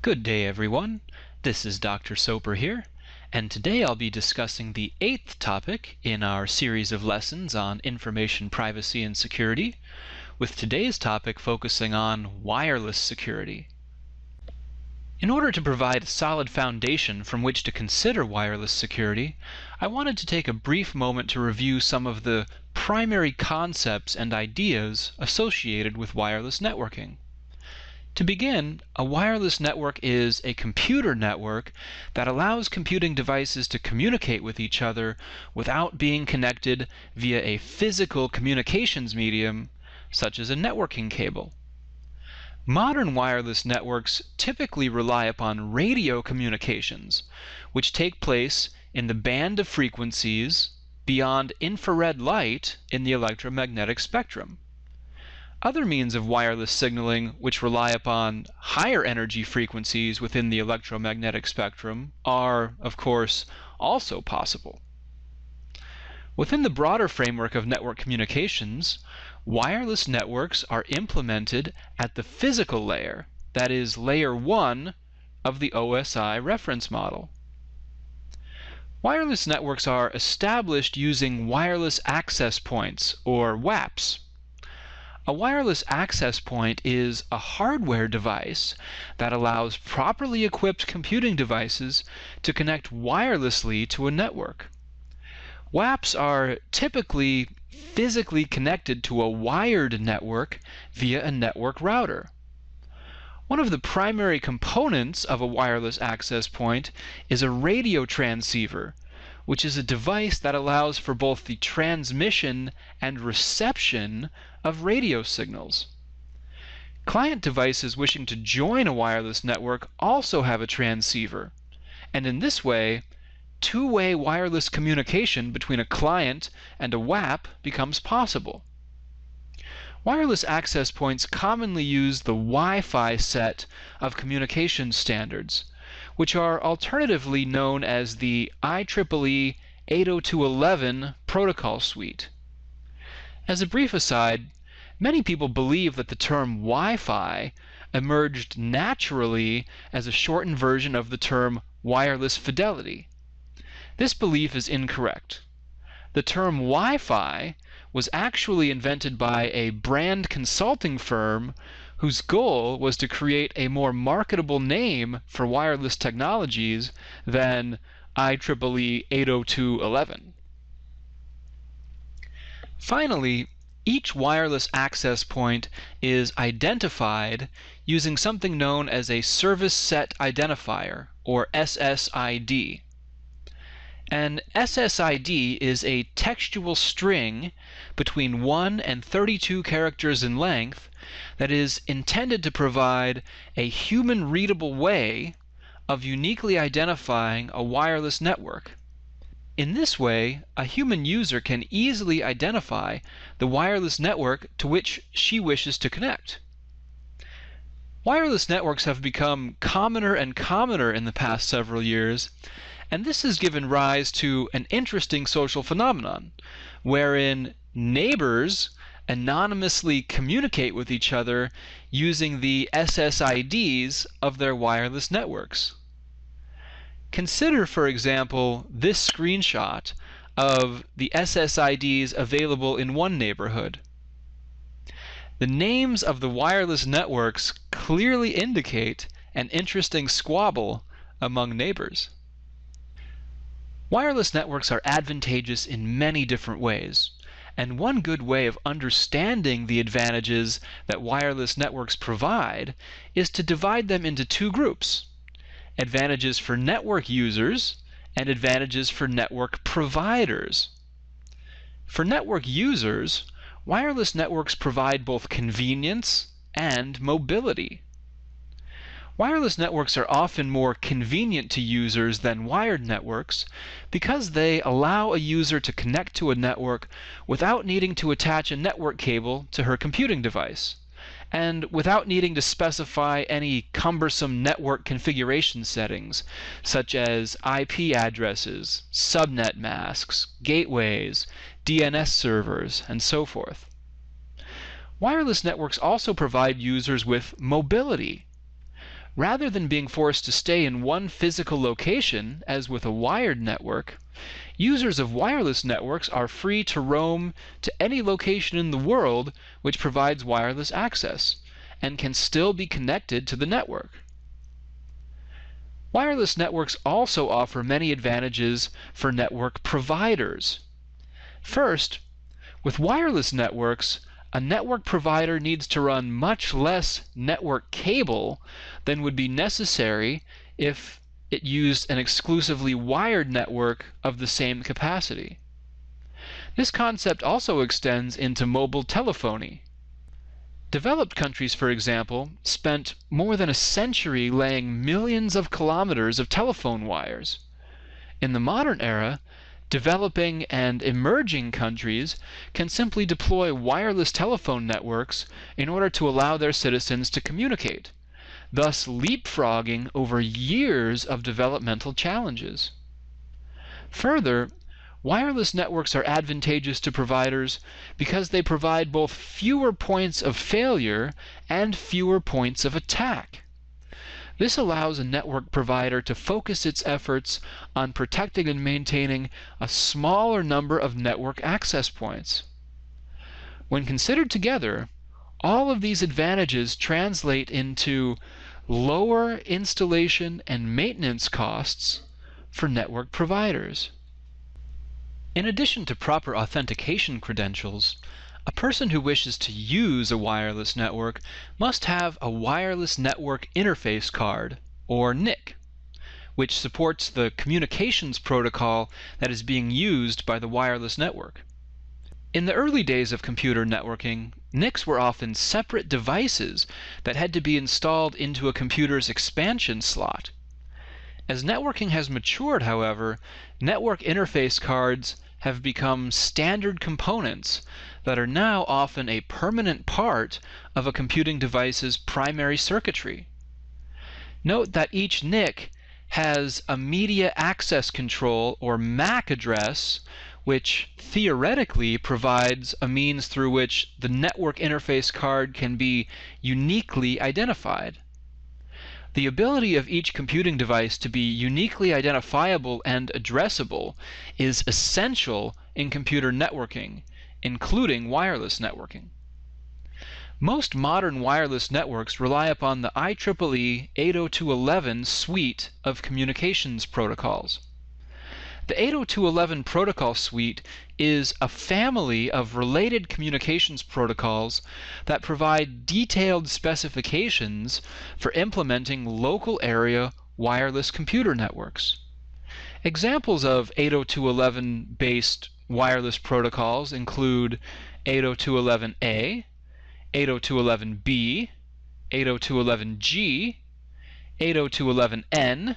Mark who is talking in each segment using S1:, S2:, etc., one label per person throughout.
S1: Good day, everyone. This is Dr. Soper here, and today I'll be discussing the 8th topic in our series of lessons on information privacy and security, with today's topic focusing on wireless security. In order to provide a solid foundation from which to consider wireless security, I wanted to take a brief moment to review some of the primary concepts and ideas associated with wireless networking. To begin, a wireless network is a computer network that allows computing devices to communicate with each other without being connected via a physical communications medium, such as a networking cable. Modern wireless networks typically rely upon radio communications, which take place in the band of frequencies beyond infrared light in the electromagnetic spectrum. Other means of wireless signaling which rely upon higher energy frequencies within the electromagnetic spectrum are, of course, also possible. Within the broader framework of network communications, wireless networks are implemented at the physical layer, that is, layer 1 of the OSI reference model. Wireless networks are established using wireless access points, or WAPs. A wireless access point is a hardware device that allows properly equipped computing devices to connect wirelessly to a network. WAPs are typically physically connected to a wired network via a network router. One of the primary components of a wireless access point is a radio transceiver, which is a device that allows for both the transmission and reception of radio signals. Client devices wishing to join a wireless network also have a transceiver, and in this way, two-way wireless communication between a client and a WAP becomes possible. Wireless access points commonly use the Wi-Fi set of communication standards, which are alternatively known as the IEEE 802.11 protocol suite. As a brief aside, many people believe that the term Wi-Fi emerged naturally as a shortened version of the term wireless fidelity. This belief is incorrect. The term Wi-Fi was actually invented by a brand consulting firm whose goal was to create a more marketable name for wireless technologies than IEEE 802.11. Finally, each wireless access point is identified using something known as a service set identifier, or SSID. An SSID is a textual string between 1 and 32 characters in length that is intended to provide a human-readable way of uniquely identifying a wireless network. In this way, a human user can easily identify the wireless network to which she wishes to connect. Wireless networks have become commoner and commoner in the past several years, and this has given rise to an interesting social phenomenon, wherein neighbors anonymously communicate with each other using the SSIDs of their wireless networks. Consider, for example, this screenshot of the SSIDs available in one neighborhood. The names of the wireless networks clearly indicate an interesting squabble among neighbors. Wireless networks are advantageous in many different ways, and one good way of understanding the advantages that wireless networks provide is to divide them into two groups: advantages for network users and advantages for network providers. For network users, wireless networks provide both convenience and mobility. Wireless networks are often more convenient to users than wired networks because they allow a user to connect to a network without needing to attach a network cable to her computing device, and without needing to specify any cumbersome network configuration settings, such as IP addresses, subnet masks, gateways, DNS servers, and so forth. Wireless networks also provide users with mobility. Rather than being forced to stay in one physical location, as with a wired network, users of wireless networks are free to roam to any location in the world which provides wireless access, and can still be connected to the network. Wireless networks also offer many advantages for network providers. First, with wireless networks, a network provider needs to run much less network cable than would be necessary if it used an exclusively wired network of the same capacity. This concept also extends into mobile telephony. Developed countries, for example, spent more than a century laying millions of kilometers of telephone wires. In the modern era, developing and emerging countries can simply deploy wireless telephone networks in order to allow their citizens to communicate, thus leapfrogging over years of developmental challenges. Further, wireless networks are advantageous to providers because they provide both fewer points of failure and fewer points of attack. This allows a network provider to focus its efforts on protecting and maintaining a smaller number of network access points. When considered together, all of these advantages translate into lower installation and maintenance costs for network providers. In addition to proper authentication credentials, a person who wishes to use a wireless network must have a Wireless Network Interface Card, or NIC, which supports the communications protocol that is being used by the wireless network. In the early days of computer networking, NICs were often separate devices that had to be installed into a computer's expansion slot. As networking has matured, however, network interface cards have become standard components that are now often a permanent part of a computing device's primary circuitry. Note that each NIC has a media access control, or MAC address, which theoretically provides a means through which the network interface card can be uniquely identified. The ability of each computing device to be uniquely identifiable and addressable is essential in computer networking, including wireless networking. Most modern wireless networks rely upon the IEEE 802.11 suite of communications protocols. The 802.11 protocol suite is a family of related communications protocols that provide detailed specifications for implementing local area wireless computer networks. Examples of 802.11 based wireless protocols include 802.11a, 802.11b, 802.11g, 802.11n,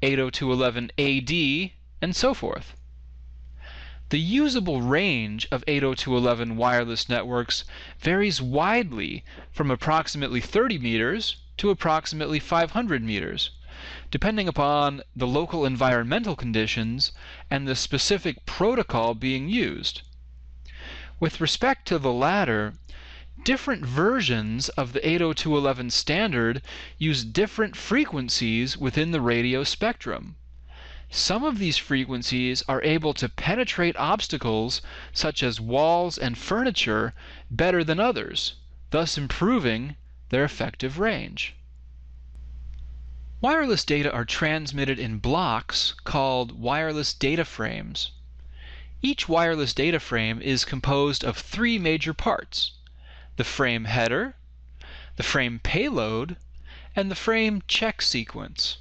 S1: 802.11ad, and so forth. The usable range of 802.11 wireless networks varies widely from approximately 30 meters to approximately 500 meters, depending upon the local environmental conditions and the specific protocol being used. With respect to the latter, different versions of the 802.11 standard use different frequencies within the radio spectrum. Some of these frequencies are able to penetrate obstacles such as walls and furniture better than others, thus improving their effective range. Wireless data are transmitted in blocks called wireless data frames. Each wireless data frame is composed of three major parts: the frame header, the frame payload, and the frame check sequence.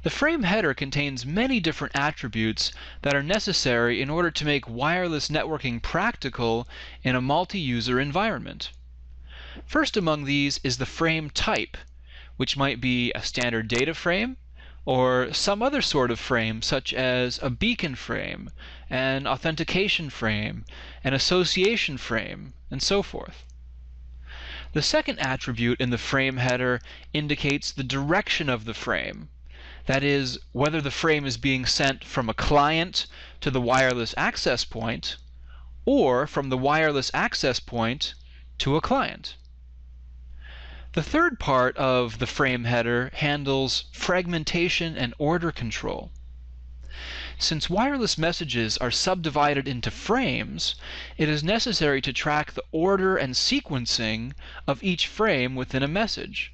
S1: The frame header contains many different attributes that are necessary in order to make wireless networking practical in a multi-user environment. First among these is the frame type, which might be a standard data frame or some other sort of frame such as a beacon frame, an authentication frame, an association frame, and so forth. The second attribute in the frame header indicates the direction of the frame. That is, whether the frame is being sent from a client to the wireless access point, or from the wireless access point to a client. The third part of the frame header handles fragmentation and order control. Since wireless messages are subdivided into frames, it is necessary to track the order and sequencing of each frame within a message.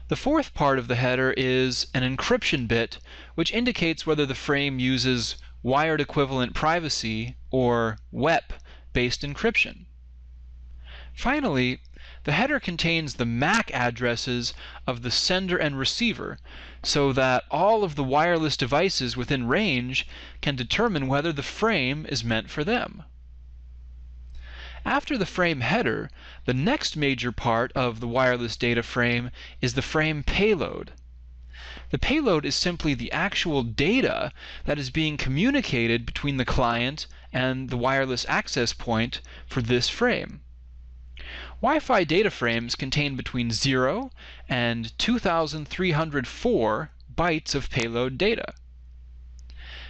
S1: The fourth part of the header is an encryption bit, which indicates whether the frame uses wired equivalent privacy or WEP-based encryption. Finally, the header contains the MAC addresses of the sender and receiver, so that all of the wireless devices within range can determine whether the frame is meant for them. After the frame header, the next major part of the wireless data frame is the frame payload. The payload is simply the actual data that is being communicated between the client and the wireless access point for this frame. Wi-Fi data frames contain between 0 and 2,304 bytes of payload data.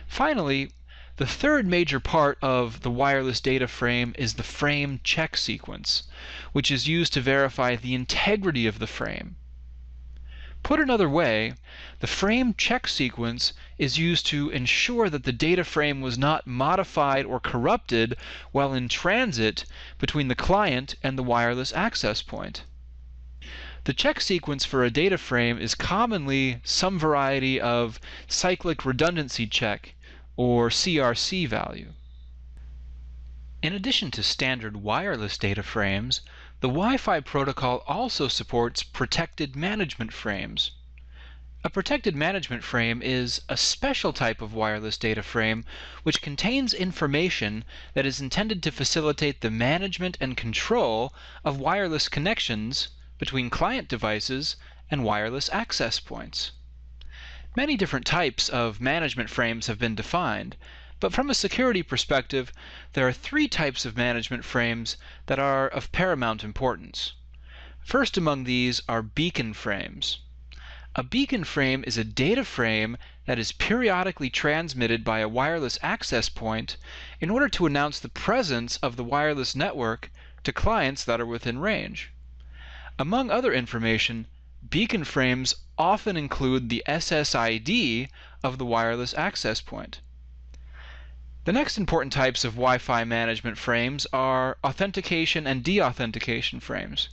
S1: Finally, the third major part of the wireless data frame is the frame check sequence, which is used to verify the integrity of the frame. Put another way, the frame check sequence is used to ensure that the data frame was not modified or corrupted while in transit between the client and the wireless access point. The check sequence for a data frame is commonly some variety of cyclic redundancy check, or CRC value. In addition to standard wireless data frames, the Wi-Fi protocol also supports protected management frames. A protected management frame is a special type of wireless data frame which contains information that is intended to facilitate the management and control of wireless connections between client devices and wireless access points. Many different types of management frames have been defined, but from a security perspective, there are three types of management frames that are of paramount importance. First among these are beacon frames. A beacon frame is a data frame that is periodically transmitted by a wireless access point in order to announce the presence of the wireless network to clients that are within range. Among other information, beacon frames often include the SSID of the wireless access point. The next important types of Wi-Fi management frames are authentication and deauthentication frames.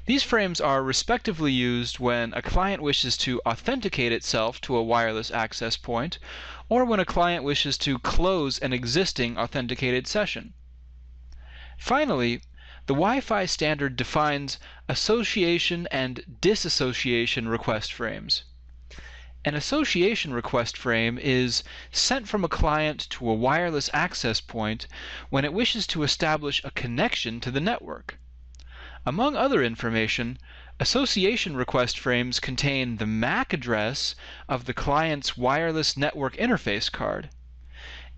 S1: These frames are respectively used when a client wishes to authenticate itself to a wireless access point, or when a client wishes to close an existing authenticated session. Finally, the Wi-Fi standard defines association and disassociation request frames. An association request frame is sent from a client to a wireless access point when it wishes to establish a connection to the network. Among other information, association request frames contain the MAC address of the client's wireless network interface card.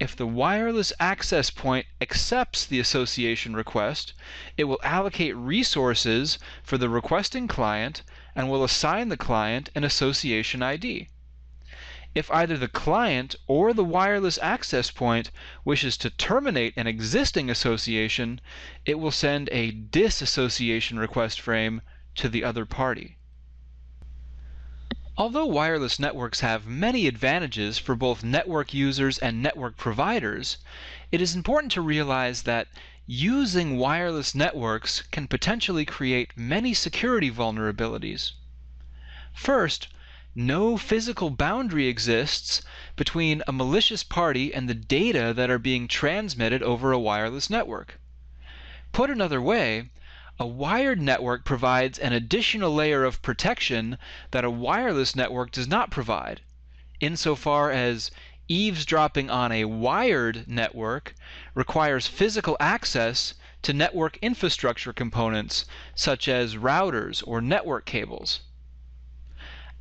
S1: If the wireless access point accepts the association request, it will allocate resources for the requesting client and will assign the client an association ID. If either the client or the wireless access point wishes to terminate an existing association, it will send a disassociation request frame to the other party. Although wireless networks have many advantages for both network users and network providers, it is important to realize that using wireless networks can potentially create many security vulnerabilities. First, no physical boundary exists between a malicious party and the data that are being transmitted over a wireless network. Put another way, a wired network provides an additional layer of protection that a wireless network does not provide, insofar as eavesdropping on a wired network requires physical access to network infrastructure components such as routers or network cables.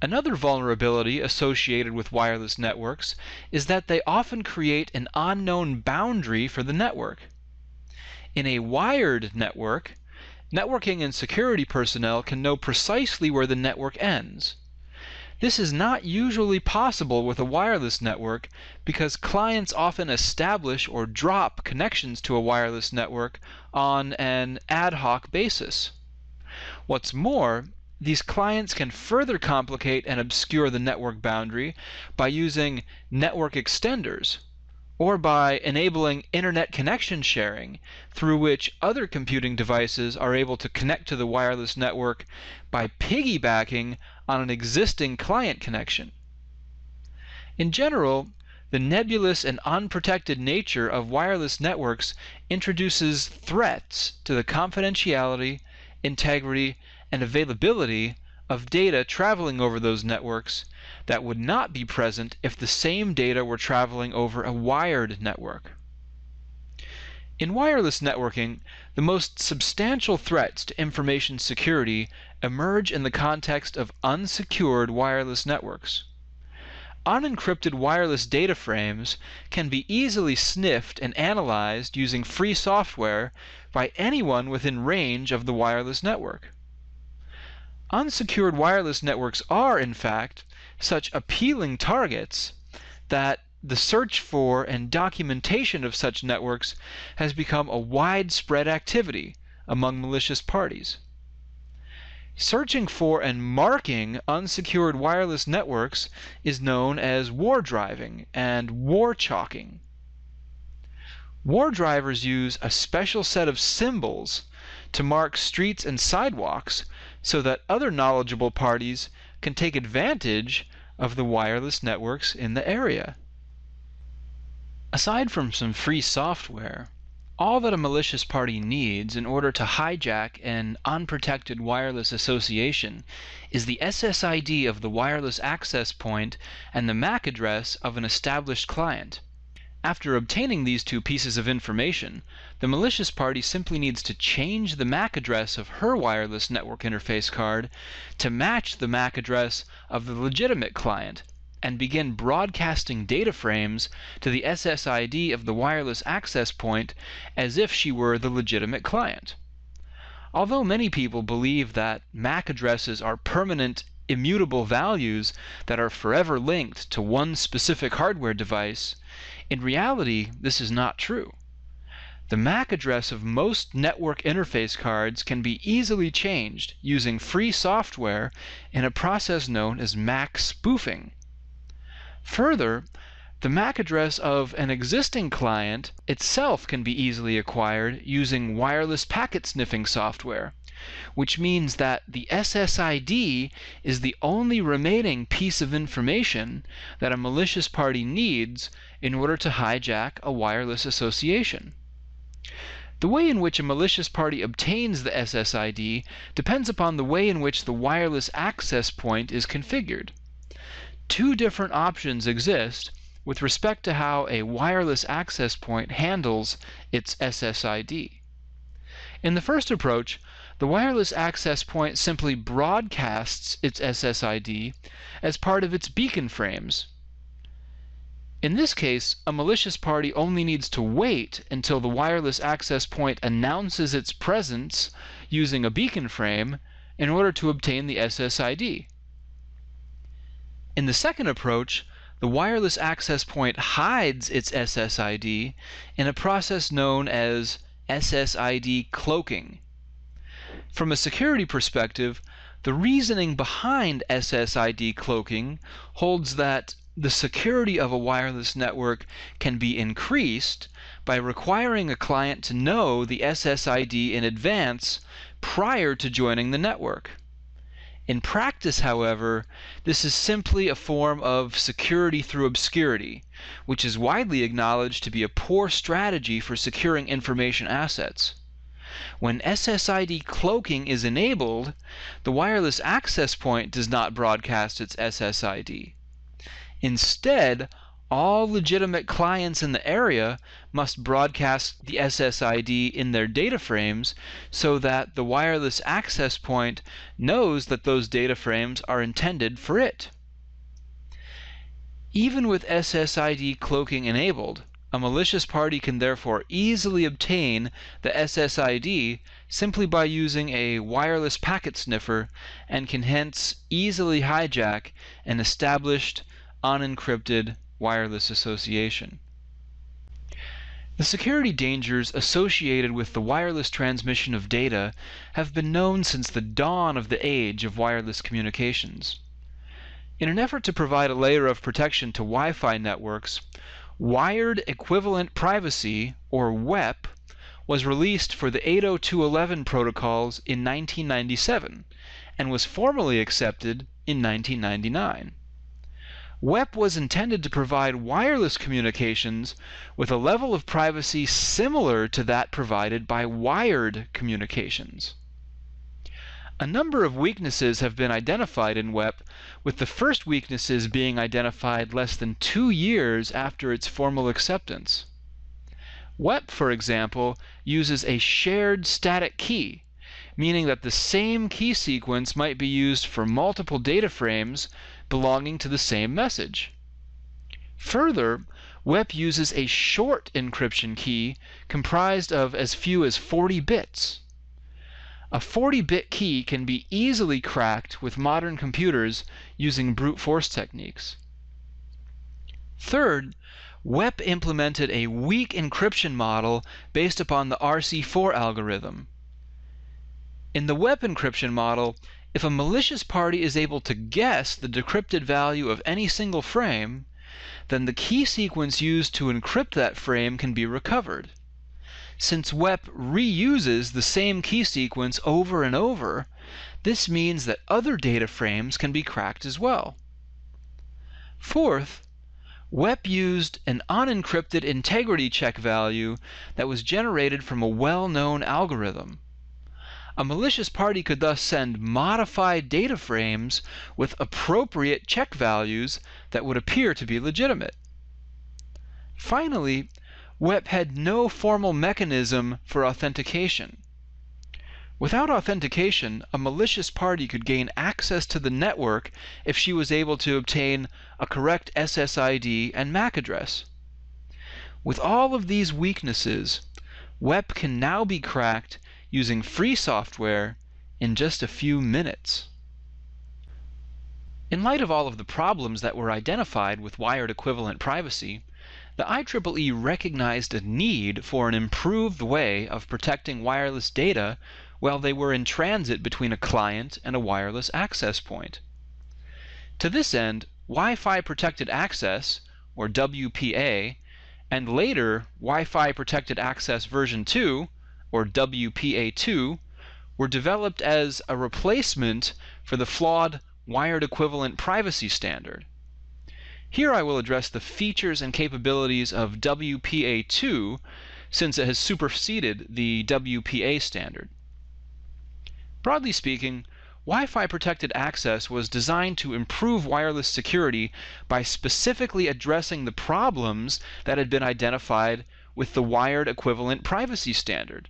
S1: Another vulnerability associated with wireless networks is that they often create an unknown boundary for the network. In a wired network, networking and security personnel can know precisely where the network ends. This is not usually possible with a wireless network because clients often establish or drop connections to a wireless network on an ad hoc basis. What's more, these clients can further complicate and obscure the network boundary by using network extenders, or by enabling internet connection sharing, through which other computing devices are able to connect to the wireless network by piggybacking on an existing client connection. In general, the nebulous and unprotected nature of wireless networks introduces threats to the confidentiality, integrity, and availability of data traveling over those networks that would not be present if the same data were traveling over a wired network. In wireless networking, the most substantial threats to information security emerge in the context of unsecured wireless networks. Unencrypted wireless data frames can be easily sniffed and analyzed using free software by anyone within range of the wireless network. Unsecured wireless networks are, in fact, such appealing targets that the search for and documentation of such networks has become a widespread activity among malicious parties. Searching for and marking unsecured wireless networks is known as war driving and war chalking. War drivers use a special set of symbols to mark streets and sidewalks so that other knowledgeable parties can take advantage of the wireless networks in the area. Aside from some free software, all that a malicious party needs in order to hijack an unprotected wireless association is the SSID of the wireless access point and the MAC address of an established client. After obtaining these two pieces of information, the malicious party simply needs to change the MAC address of her wireless network interface card to match the MAC address of the legitimate client, and begin broadcasting data frames to the SSID of the wireless access point as if she were the legitimate client. Although many people believe that MAC addresses are permanent, immutable values that are forever linked to one specific hardware device, in reality this is not true. The MAC address of most network interface cards can be easily changed using free software in a process known as MAC spoofing. Further, the MAC address of an existing client itself can be easily acquired using wireless packet sniffing software, which means that the SSID is the only remaining piece of information that a malicious party needs in order to hijack a wireless association. The way in which a malicious party obtains the SSID depends upon the way in which the wireless access point is configured. Two different options exist with respect to how a wireless access point handles its SSID. In the first approach, the wireless access point simply broadcasts its SSID as part of its beacon frames. In this case, a malicious party only needs to wait until the wireless access point announces its presence using a beacon frame in order to obtain the SSID. In the second approach, the wireless access point hides its SSID in a process known as SSID cloaking. From a security perspective, the reasoning behind SSID cloaking holds that the security of a wireless network can be increased by requiring a client to know the SSID in advance prior to joining the network. In practice, however, this is simply a form of security through obscurity, which is widely acknowledged to be a poor strategy for securing information assets. When SSID cloaking is enabled, the wireless access point does not broadcast its SSID. Instead, all legitimate clients in the area must broadcast the SSID in their data frames so that the wireless access point knows that those data frames are intended for it. Even with SSID cloaking enabled, a malicious party can therefore easily obtain the SSID simply by using a wireless packet sniffer and can hence easily hijack an established unencrypted wireless association. The security dangers associated with the wireless transmission of data have been known since the dawn of the age of wireless communications. In an effort to provide a layer of protection to Wi-Fi networks, Wired Equivalent Privacy, or WEP, was released for the 802.11 protocols in 1997 and was formally accepted in 1999. WEP was intended to provide wireless communications with a level of privacy similar to that provided by wired communications. A number of weaknesses have been identified in WEP, with the first weaknesses being identified less than 2 years after its formal acceptance. WEP, for example, uses a shared static key, meaning that the same key sequence might be used for multiple data frames belonging to the same message. Further, WEP uses a short encryption key comprised of as few as 40 bits. A 40-bit key can be easily cracked with modern computers using brute force techniques. Third, WEP implemented a weak encryption model based upon the RC4 algorithm. In the WEP encryption model, if a malicious party is able to guess the decrypted value of any single frame, then the key sequence used to encrypt that frame can be recovered. Since WEP reuses the same key sequence over and over, this means that other data frames can be cracked as well. Fourth, WEP used an unencrypted integrity check value that was generated from a well-known algorithm. A malicious party could thus send modified data frames with appropriate check values that would appear to be legitimate. Finally, WEP had no formal mechanism for authentication. Without authentication, a malicious party could gain access to the network if she was able to obtain a correct SSID and MAC address. With all of these weaknesses, WEP can now be cracked using free software in just a few minutes. In light of all of the problems that were identified with wired equivalent privacy, the IEEE recognized a need for an improved way of protecting wireless data while they were in transit between a client and a wireless access point. To this end, Wi-Fi Protected Access, or WPA, and later Wi-Fi Protected Access version 2, or WPA2, were developed as a replacement for the flawed Wired Equivalent Privacy standard. Here I will address the features and capabilities of WPA2 since it has superseded the WPA standard. Broadly speaking, Wi-Fi Protected Access was designed to improve wireless security by specifically addressing the problems that had been identified with the Wired Equivalent Privacy standard.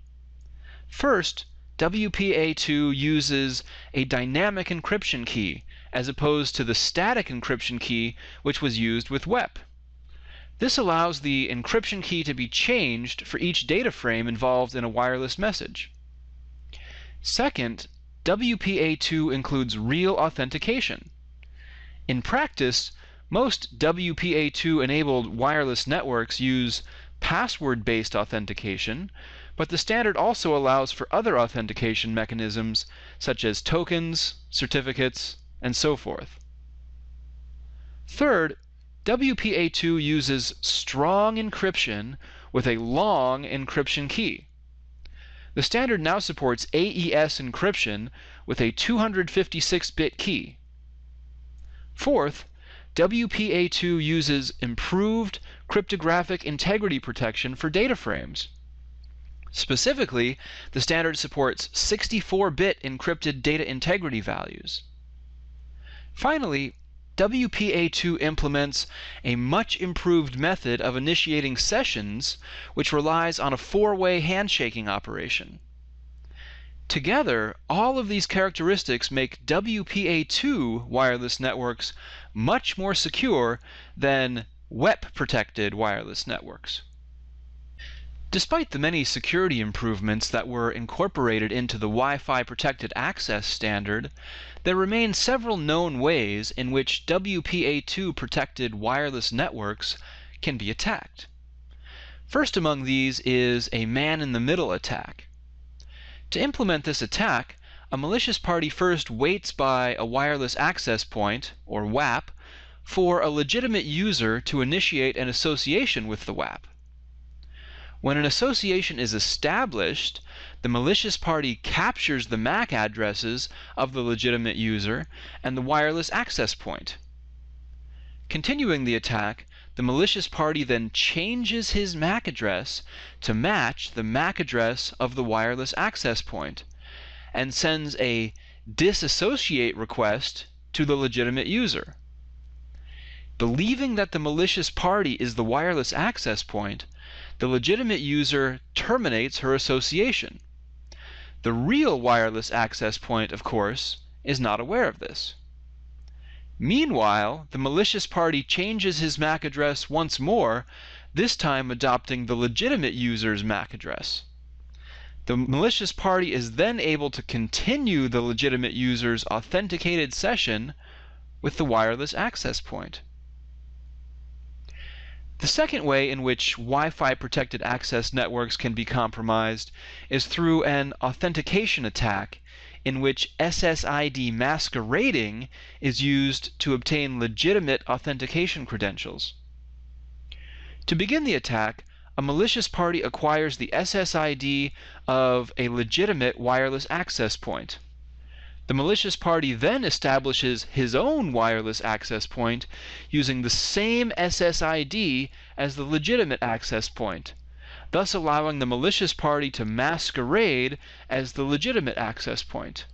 S1: First, WPA2 uses a dynamic encryption key as opposed to the static encryption key which was used with WEP. This allows the encryption key to be changed for each data frame involved in a wireless message. Second, WPA2 includes real authentication. In practice, most WPA2-enabled wireless networks use password-based authentication, but the standard also allows for other authentication mechanisms such as tokens, certificates, and so forth. Third, WPA2 uses strong encryption with a long encryption key. The standard now supports AES encryption with a 256-bit key. Fourth, WPA2 uses improved cryptographic integrity protection for data frames. Specifically, the standard supports 64-bit encrypted data integrity values. Finally, WPA2 implements a much improved method of initiating sessions which relies on a four-way handshaking operation. Together, all of these characteristics make WPA2 wireless networks much more secure than WEP-protected wireless networks. Despite the many security improvements that were incorporated into the Wi-Fi Protected Access standard, there remain several known ways in which WPA2 protected wireless networks can be attacked. First among these is a man-in-the-middle attack. To implement this attack, a malicious party first waits by a wireless access point, or WAP, for a legitimate user to initiate an association with the WAP. When an association is established, the malicious party captures the MAC addresses of the legitimate user and the wireless access point. Continuing the attack, the malicious party then changes his MAC address to match the MAC address of the wireless access point and sends a disassociate request to the legitimate user. Believing that the malicious party is the wireless access point, the legitimate user terminates her association. The real wireless access point, of course, is not aware of this. Meanwhile, the malicious party changes his MAC address once more, this time adopting the legitimate user's MAC address. The malicious party is then able to continue the legitimate user's authenticated session with the wireless access point. The second way in which Wi-Fi protected access networks can be compromised is through an authentication attack in which SSID masquerading is used to obtain legitimate authentication credentials. To begin the attack, a malicious party acquires the SSID of a legitimate wireless access point. The malicious party then establishes his own wireless access point using the same SSID as the legitimate access point, thus allowing the malicious party to masquerade as the legitimate access point.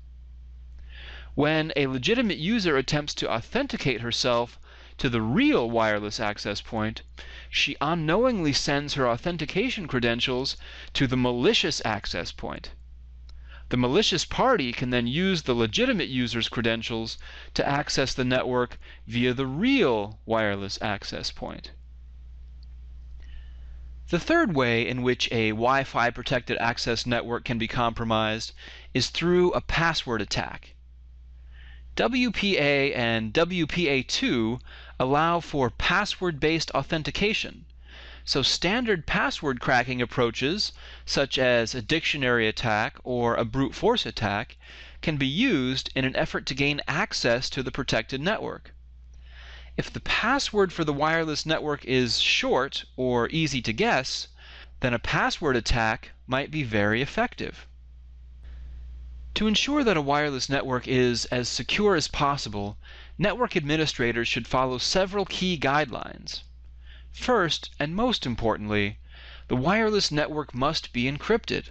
S1: When a legitimate user attempts to authenticate herself to the real wireless access point, she unknowingly sends her authentication credentials to the malicious access point. The malicious party can then use the legitimate user's credentials to access the network via the real wireless access point. The third way in which a Wi-Fi protected access network can be compromised is through a password attack. WPA and WPA2 allow for password-based authentication, so standard password cracking approaches, such as a dictionary attack or a brute force attack, can be used in an effort to gain access to the protected network. If the password for the wireless network is short or easy to guess, then a password attack might be very effective. To ensure that a wireless network is as secure as possible, network administrators should follow several key guidelines. First, and most importantly, the wireless network must be encrypted.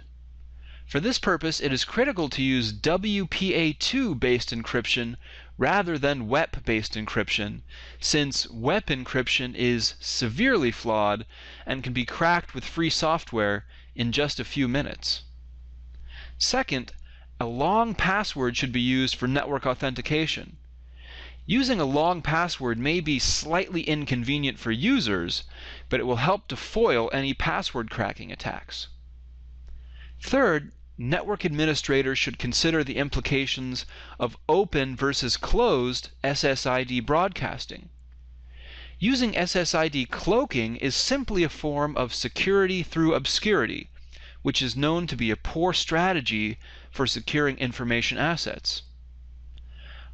S1: For this purpose, it is critical to use WPA2-based encryption rather than WEP-based encryption, since WEP encryption is severely flawed and can be cracked with free software in just a few minutes. Second, a long password should be used for network authentication. Using a long password may be slightly inconvenient for users, but it will help to foil any password cracking attacks. Third, network administrators should consider the implications of open versus closed SSID broadcasting. Using SSID cloaking is simply a form of security through obscurity, which is known to be a poor strategy for securing information assets.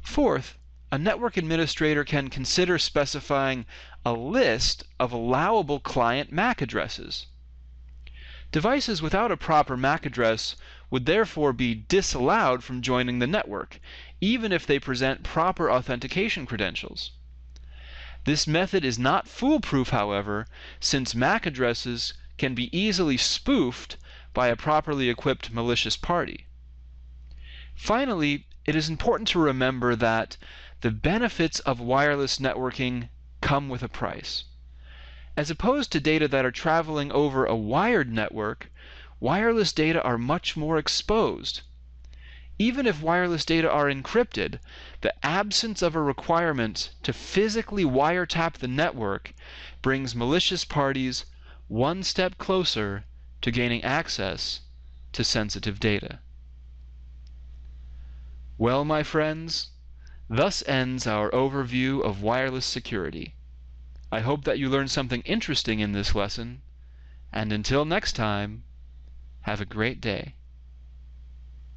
S1: Fourth, a network administrator can consider specifying a list of allowable client MAC addresses. Devices without a proper MAC address would therefore be disallowed from joining the network, even if they present proper authentication credentials. This method is not foolproof, however, since MAC addresses can be easily spoofed by a properly equipped malicious party. Finally, it is important to remember that the benefits of wireless networking come with a price. As opposed to data that are traveling over a wired network, wireless data are much more exposed. Even if wireless data are encrypted, the absence of a requirement to physically wiretap the network brings malicious parties one step closer to gaining access to sensitive data. Well, my friends, thus ends our overview of wireless security. I hope that you learned something interesting in this lesson, And until next time, have a great day.